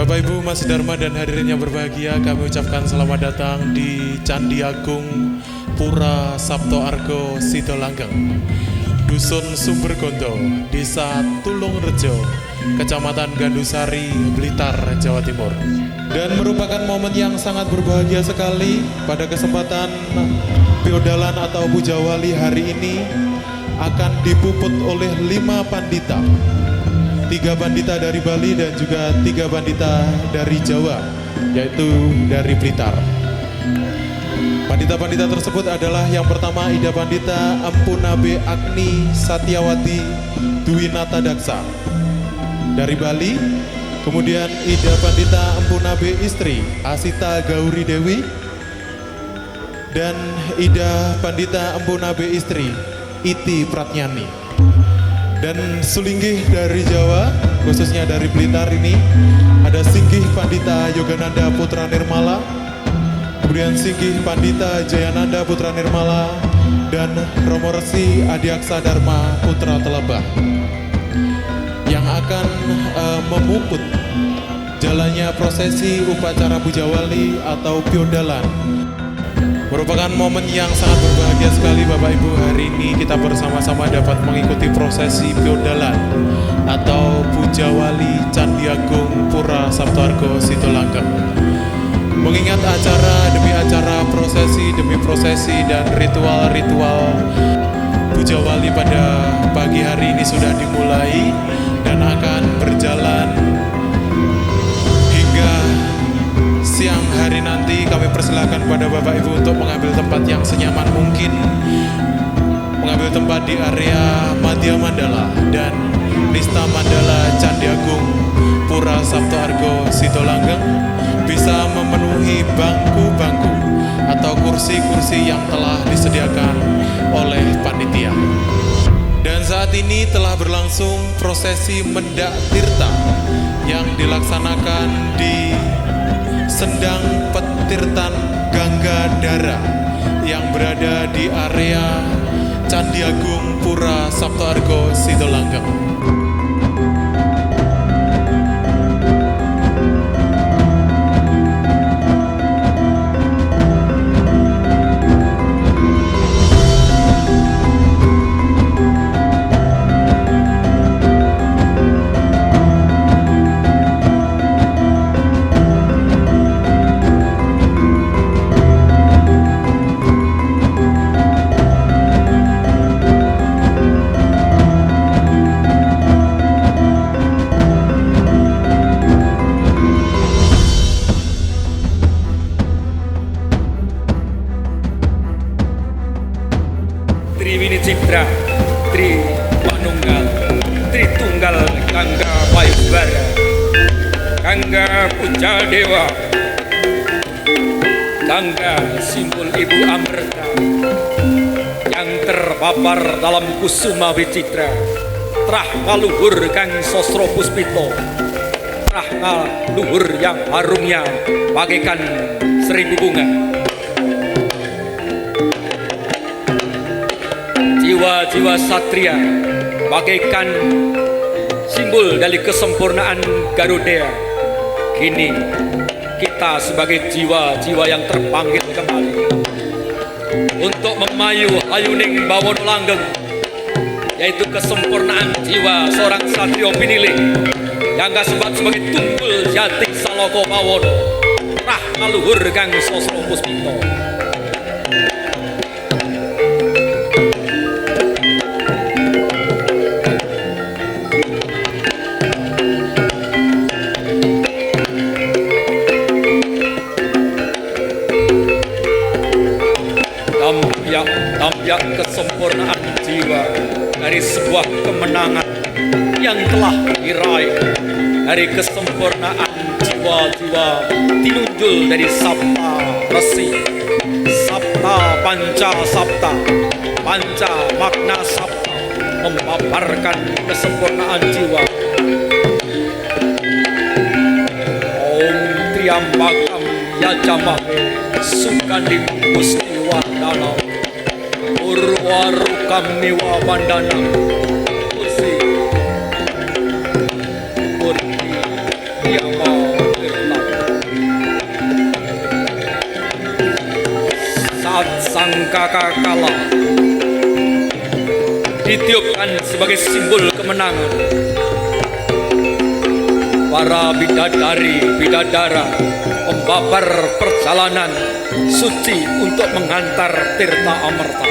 Bapak Ibu Mas Dharma dan hadirin yang berbahagia, kami ucapkan selamat datang di Candi Agung Pura Sabto Argo Sidolanggeng, Dusun Sumbergondo, Desa Tulungrejo, Kecamatan Gandusari, Blitar, Jawa Timur. Dan merupakan momen yang sangat berbahagia sekali pada kesempatan Piodalan atau Puja Wali hari ini akan dipuput oleh 5 pandita. 3 pandita dari Bali dan juga 3 pandita dari Jawa, yaitu dari Blitar. Pandita-pandita tersebut adalah yang pertama Ida Pandita Empunabe Agni Satyawati Dwinata Daksa dari Bali. Kemudian Ida Pandita Empunabe Istri Asita Gauri Dewi, dan Ida Pandita Empunabe Istri Iti Pratnyani. Dan Sulinggih dari Jawa, khususnya dari Blitar ini ada Singgih Pandita Yogananda Putra Nirmala, kemudian Singgih Pandita Jayananda Putra Nirmala, dan Romo Resi Adiaksa Dharma Putra Telebah yang akan memuput jalannya prosesi upacara Puja Wali atau Piodalan. Merupakan momen yang sangat berbahagia sekali Bapak Ibu. Hari ini kita bersama-sama dapat mengikuti prosesi Piodalan atau Puja Wali Candi Agung Pura Sabto Argo Sidolanggeng. Mengingat acara demi acara, prosesi demi prosesi, dan ritual-ritual Puja Wali pada pagi hari ini sudah dimulai dan akan berjalan hingga siang hari nanti. Kami persilakan pada Bapak Ibu untuk mengambil tempat yang senyaman mungkin, mengambil tempat di area Madya Mandala dan Nista Mandala Candi Agung Pura Sabto Argo Sidolanggeng, bisa memenuhi bangku-bangku atau kursi-kursi yang telah disediakan oleh panitia. Dan saat ini telah berlangsung prosesi Mendak Tirta yang dilaksanakan di Sendang Petirtan Ganggadara yang berada di area Candi Agung Pura Sabto Argo Sidolanggeng. Triwini Ciptra, Tri Manunggal, Tri Tunggal Gangga Payubara, Gangga Puja Dewa, Gangga simbol Ibu Amerta yang terpapar dalam kusuma wicitra, trah kaluhur Kang Sosro Puspito, trah kaluhur yang harumnya bagaikan 1000 bunga. Jiwa-jiwa satria bagaikan simbol dari kesempurnaan Garuda. Kini kita sebagai jiwa-jiwa yang terpanggil kembali untuk memayu ayuning bawono langgeng, yaitu kesempurnaan jiwa seorang satrio pinilih yang kasebat sebagai tunggul jati saloko bawono, rah kaluhur Kang Sosro Puspito. Tampiak kesempurnaan jiwa dari sebuah kemenangan yang telah diraih, dari kesempurnaan jiwa-jiwa tinunjul dari Sabta Resi, Sabta Panca Sabta, Panca Makna Sabta, memaparkan kesempurnaan jiwa. Om Triambakam Yajamahe Sukandim Gusti Wardana Urwarukam Niwa Bandana Usi Murti Yama saka kala ditiupkan sebagai simbol kemenangan. Para bidadari, bidadara membabar perjalanan suci untuk menghantar Tirta Amerta.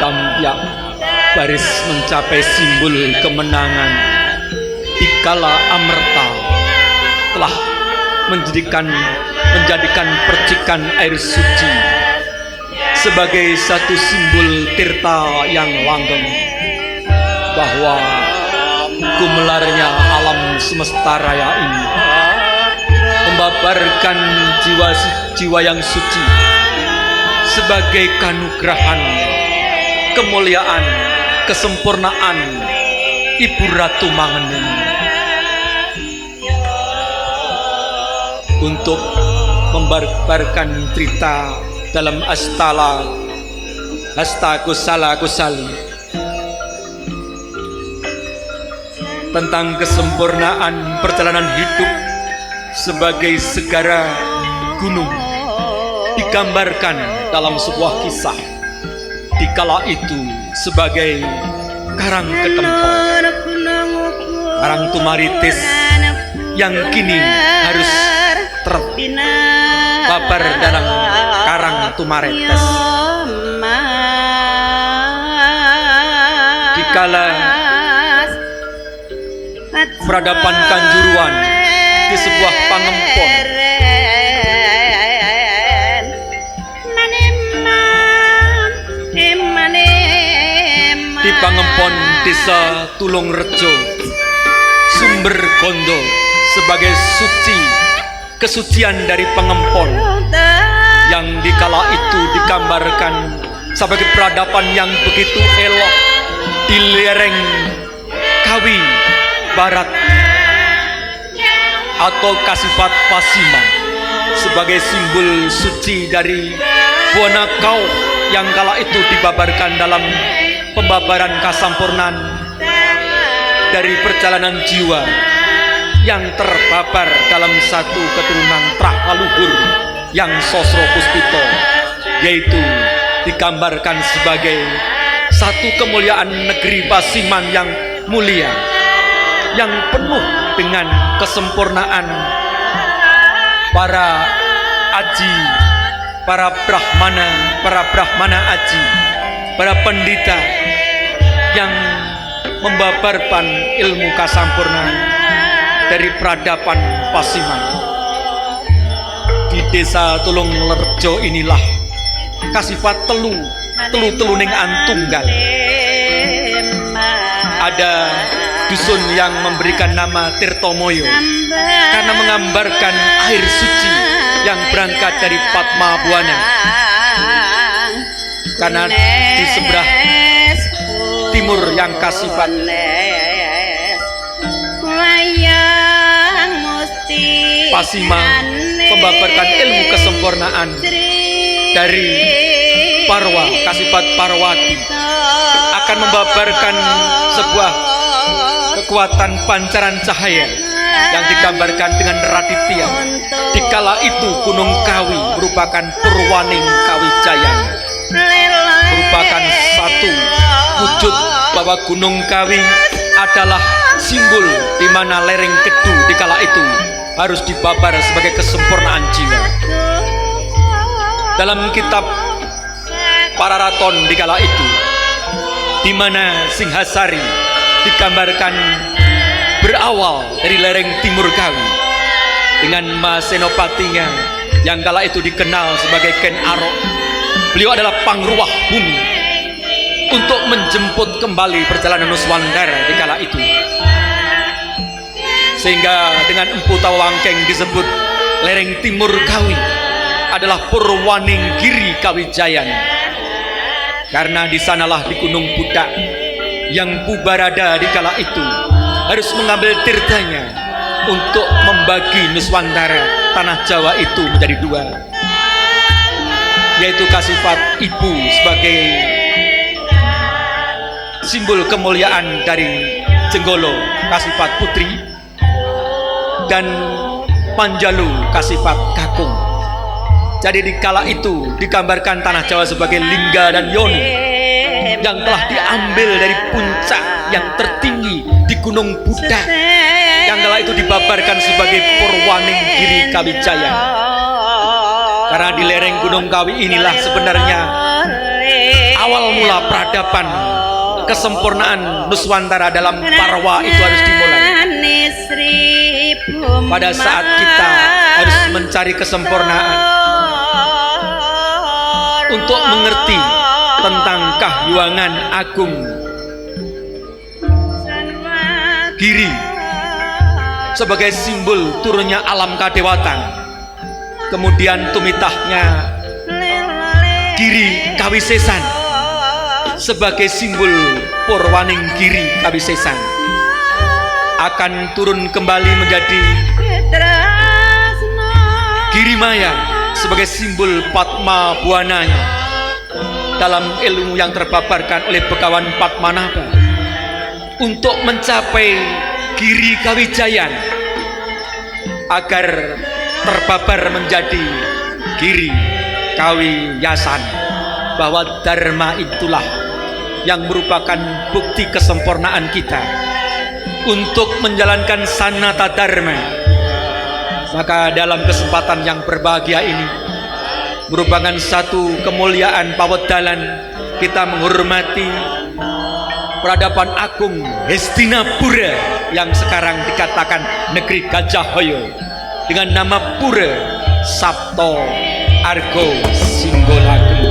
Damyak baris mencapai simbol kemenangan dikala Amerta telah menjadikan percikan air suci sebagai satu simbol tirta yang langgeng, bahwa gumelarnya alam semesta raya ini membabarkan jiwa-jiwa yang suci sebagai kanugrahan, kemuliaan, kesempurnaan Ibu Ratu Mangenun untuk membabarkan cerita dalam Hasta Kusala Kusali tentang kesempurnaan perjalanan hidup sebagai segara gunung, digambarkan dalam sebuah kisah dikala itu sebagai karang ketempol, karang tumaritis yang kini harus terbabar dalam karang tumaretes. Dikala peradaban Kanjuruan di sebuah pangempon, di pangempon desa Tulungrejo, sumber Gondo sebagai suci, kesucian dari pangempon yang dikala itu digambarkan sebagai peradaban yang begitu elok di lereng Kawi Barat atau Kasifat Pasima, sebagai simbol suci dari Buana Kau yang kala itu dibabarkan dalam pembabaran kasampurnan dari perjalanan jiwa yang terbabar dalam satu keturunan Trahleluhur yang Sosro Puspito, yaitu digambarkan sebagai satu kemuliaan negeri Pasiman yang mulia, yang penuh dengan kesempurnaan para aji, para brahmana aji, para pendeta yang membabarkan ilmu kasampurnaan dari peradaban Pasiman. Di desa Tulungrejo inilah Kasifat telu-teluning antunggal. Ada dusun yang memberikan nama Tirtomoyo karena menggambarkan air suci yang berangkat dari Padma Buana, karena di sebelah timur yang Kasifat Pasima membabarkan ilmu kesempurnaan dari Parwa, Kasifat Parwati akan membabarkan sebuah kekuatan pancaran cahaya yang digambarkan dengan Raditya. Dikala itu Gunung Kawi merupakan Purwaning Kawijaya, merupakan satu wujud bahwa Gunung Kawi adalah simbol di mana lereng Kedu dikala itu harus dibabar sebagai kesempurnaan jiwa. Dalam kitab Pararaton dikala itu, di mana Singhasari digambarkan berawal dari lereng timur Kawi dengan Mas Senopatinya yang kala itu dikenal sebagai Ken Arok. Beliau adalah pangruah bumi untuk menjemput kembali perjalanan Nuswandara di kala itu. Sehingga dengan Empu Tawangkeng disebut lereng timur Kawi adalah Purwaning Giri Kawijayan. Karena di sanalah di Gunung Budak yang Pubarada di kala itu harus mengambil tirtanya untuk membagi Nuswantara tanah Jawa itu menjadi dua, yaitu Kasifat Ibu sebagai simbol kemuliaan dari Jenggolo Kasifat Putri, dan Panjalu Kasifat Kakung. Jadi di kala itu digambarkan tanah Jawa sebagai lingga dan yoni yang telah diambil dari puncak yang tertinggi di Gunung Budak, yang kala itu dibabarkan sebagai Purwaning Giri Kawijayan. Karena di lereng Gunung Kawi inilah sebenarnya awal mula peradaban kesempurnaan Nuswantara dalam Parwa itu harus dimulai. Pada saat kita harus mencari kesempurnaan untuk mengerti tentang Kahyangan Agung Giri sebagai simbol turunnya alam kadewatan, kemudian tumitahnya Giri Kawisesan sebagai simbol Purwaning Giri Kawisesan, akan turun kembali menjadi Girimaya sebagai simbol Padma Buananya dalam ilmu yang terbabarkan oleh Begawan Padmanaba, untuk mencapai Giri Kawijayan agar terbabar menjadi Giri Kawiyasan, bahwa Dharma itulah yang merupakan bukti kesempurnaan kita untuk menjalankan sanata dharma. Maka dalam kesempatan yang berbahagia ini merupakan satu kemuliaan pawedalan kita menghormati peradaban agung Hastinapura yang sekarang dikatakan negeri Gajah Hoyo dengan nama Pura Sapto Argo Singgolageni.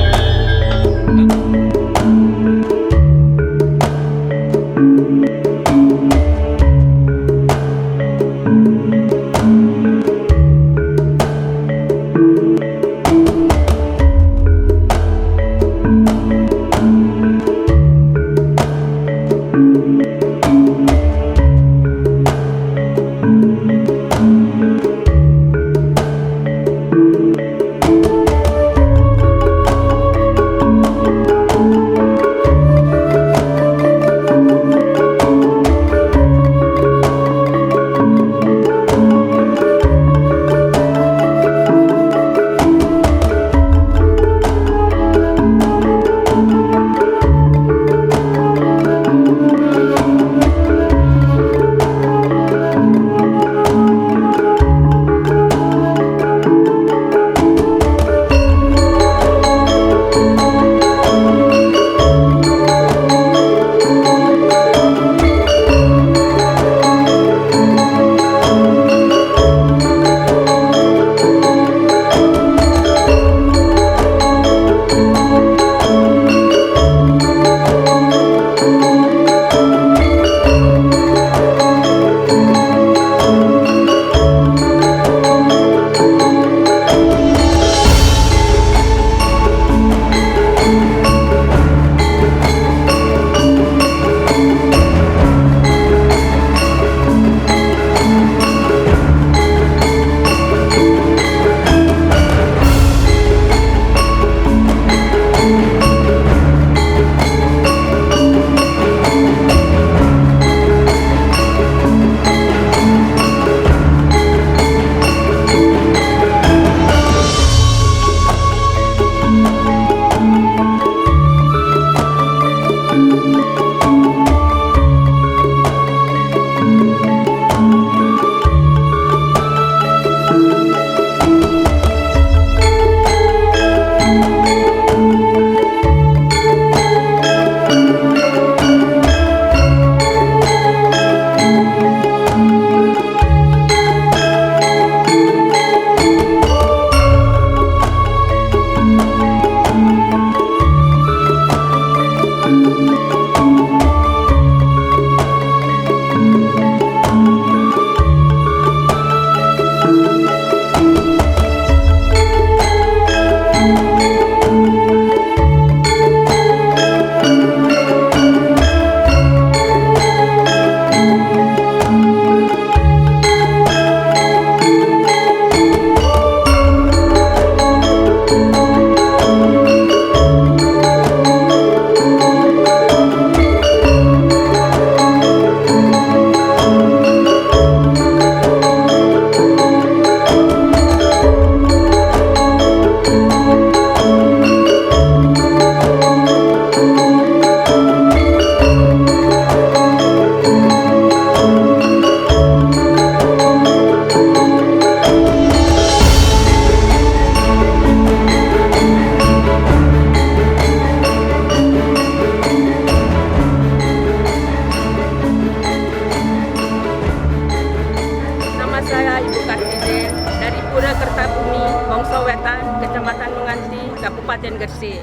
Kabupaten Gresik.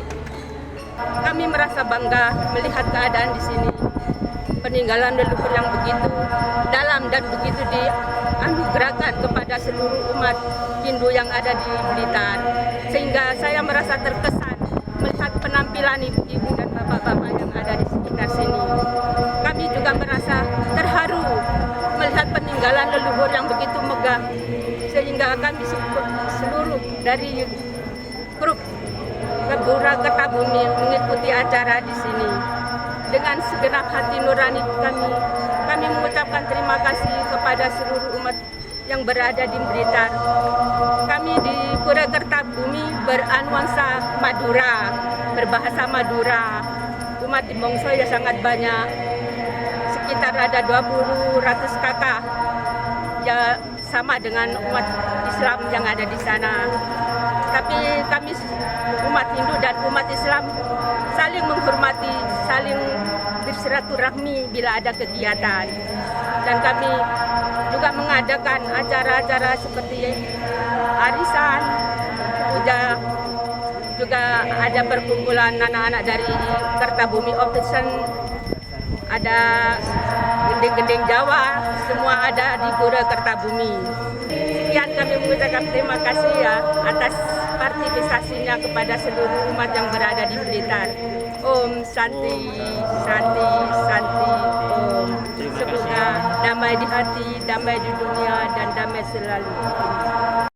Kami merasa bangga melihat keadaan di sini. Peninggalan leluhur yang begitu dalam dan begitu dianugerahkan kepada seluruh umat Hindu yang ada di Blitar. Sehingga saya merasa terkesan melihat penampilan ibu-ibu dan bapak-bapak yang ada di sekitar sini. Kami juga merasa terharu melihat peninggalan leluhur yang begitu megah. Sehingga kami seluruh dari grup Gebura Kertabumi mengikuti acara di sini. Dengan segenap hati nurani kami mengucapkan terima kasih kepada seluruh umat yang berada di Blitar. Kami di Pura Kertabumi beranuansa Madura, berbahasa Madura. Umat di Bongso ya sangat banyak, sekitar ada 20 kakak, ya sama dengan umat Islam yang ada di sana. Tapi kami umat Hindu dan umat Islam saling menghormati, saling bersilaturahmi bila ada kegiatan. Dan kami juga mengadakan acara-acara seperti arisan, puja, juga ada perkumpulan anak-anak dari Kertabumi Office, ada gending-gending Jawa, semua ada di Pura Kertabumi. Sekian kami mengucapkan terima kasih ya atas partisipasinya kepada seluruh umat yang berada di Blitar. Om Santi, Santi, Santi, Om. Semoga damai di hati, damai di dunia, dan damai selalu.